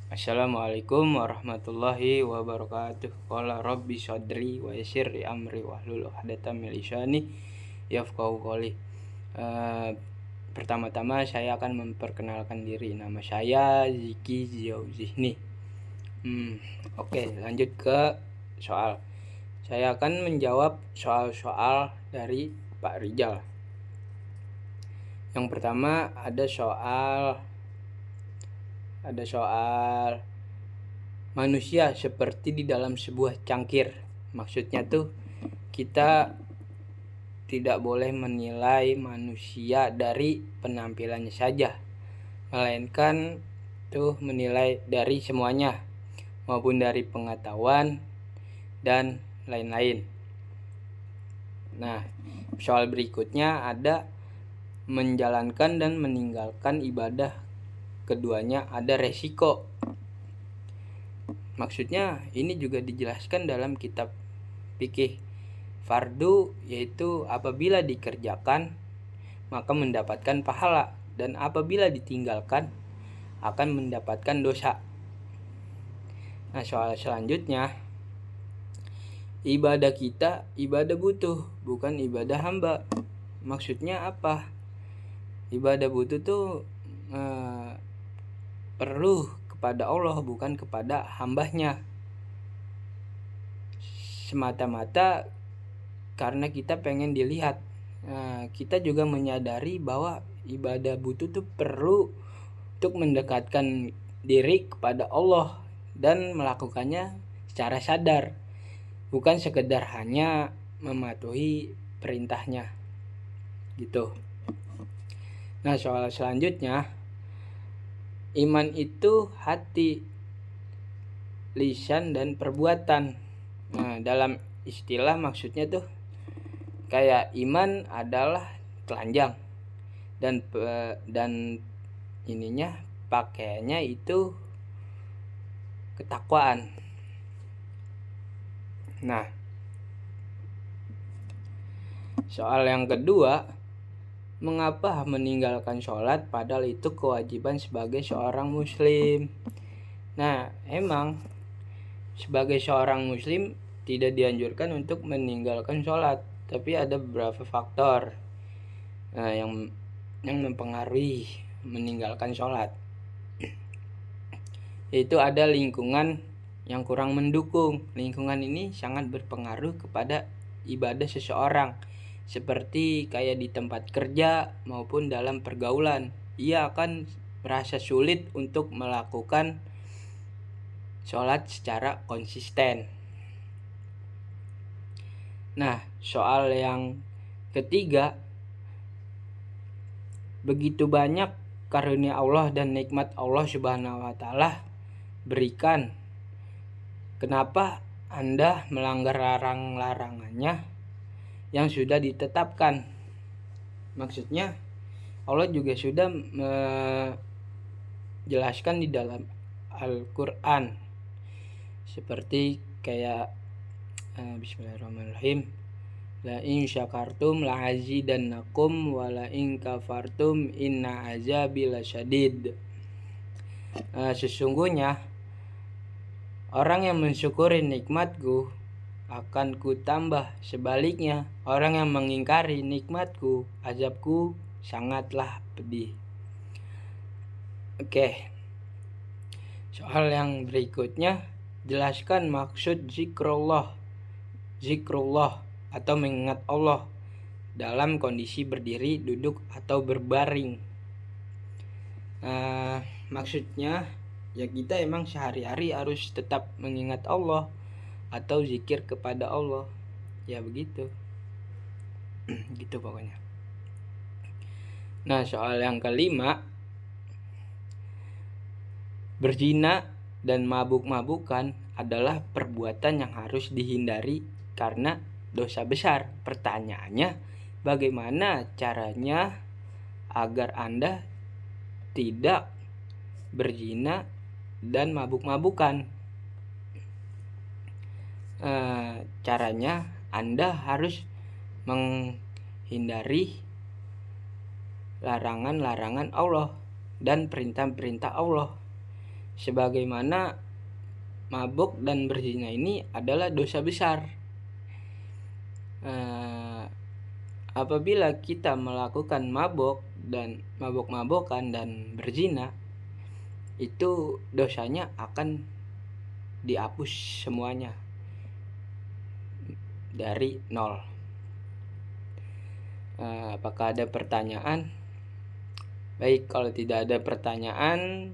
Assalamualaikum warahmatullahi wabarakatuh. Qala rabbi shodri wa yassir li amri wahlul 'uqdatam min lisani yafqahu qawli. Pertama-tama saya akan memperkenalkan diri. Nama saya Ziki Ziauzihni. Oke, lanjut ke soal. Saya akan menjawab soal-soal dari Pak Rijal. Yang pertama ada soal manusia seperti di dalam sebuah cangkir. Maksudnya tuh kita tidak boleh menilai manusia dari penampilannya saja, melainkan tuh menilai dari semuanya, maupun dari pengetahuan dan lain-lain. Nah, soal berikutnya ada menjalankan dan meninggalkan ibadah, keduanya ada resiko. Maksudnya ini juga dijelaskan dalam kitab fikih. Fardu yaitu apabila dikerjakan maka mendapatkan pahala, dan apabila ditinggalkan akan mendapatkan dosa. Nah, soal selanjutnya, ibadah kita ibadah butuh, bukan ibadah hamba. Maksudnya apa? Ibadah butuh tuh perlu kepada Allah, bukan kepada hambanya, semata-mata karena kita pengen dilihat. Kita juga menyadari bahwa ibadah butuh tuh perlu untuk mendekatkan diri kepada Allah dan melakukannya secara sadar, bukan sekedar hanya mematuhi perintahnya gitu. Nah, soal selanjutnya, iman itu hati, lisan, dan perbuatan. Nah, dalam istilah maksudnya tuh kayak iman adalah telanjang dan ininya pakaiannya itu ketakwaan. Nah, soal yang kedua, mengapa meninggalkan sholat padahal itu kewajiban sebagai seorang muslim? Nah, emang sebagai seorang muslim tidak dianjurkan untuk meninggalkan sholat, tapi ada beberapa faktor yang mempengaruhi meninggalkan sholat, yaitu ada lingkungan yang kurang mendukung. Lingkungan ini sangat berpengaruh kepada ibadah seseorang, seperti kayak di tempat kerja maupun dalam pergaulan. Ia akan merasa sulit untuk melakukan sholat secara konsisten. Nah, soal yang ketiga, begitu banyak karunia Allah dan nikmat Allah Subhanahu wa Ta'ala berikan, kenapa Anda melanggar larangannya yang sudah ditetapkan? Maksudnya Allah juga sudah menjelaskan di dalam Al-Quran, seperti kayak Bismillahirrahmanirrahim, la in syakartum la azidannakum wa la in kafartum inna azabi lasyadid. Sesungguhnya orang yang mensyukuri nikmatku akan ku tambah, sebaliknya orang yang mengingkari nikmatku, azabku sangatlah pedih. Oke. Soal yang berikutnya, jelaskan maksud zikrullah atau mengingat Allah dalam kondisi berdiri, duduk, atau berbaring. Maksudnya ya kita emang sehari-hari harus tetap mengingat Allah atau zikir kepada Allah, ya begitu. Gitu pokoknya. Nah, soal yang kelima, berzina dan mabuk-mabukan adalah perbuatan yang harus dihindari karena dosa besar. Pertanyaannya, bagaimana caranya agar Anda tidak berzina dan mabuk-mabukan? Caranya Anda harus menghindari larangan-larangan Allah dan perintah-perintah Allah. sebagaimana mabuk dan berzina ini adalah dosa besar. Apabila kita melakukan mabok-mabokan dan berzina, itu dosanya akan dihapus semuanya dari nol. Apakah ada pertanyaan? Baik, kalau tidak ada pertanyaan,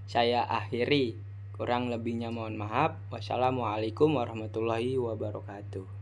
saya akhiri. Kurang lebihnya mohon maaf. Wassalamualaikum warahmatullahi wabarakatuh.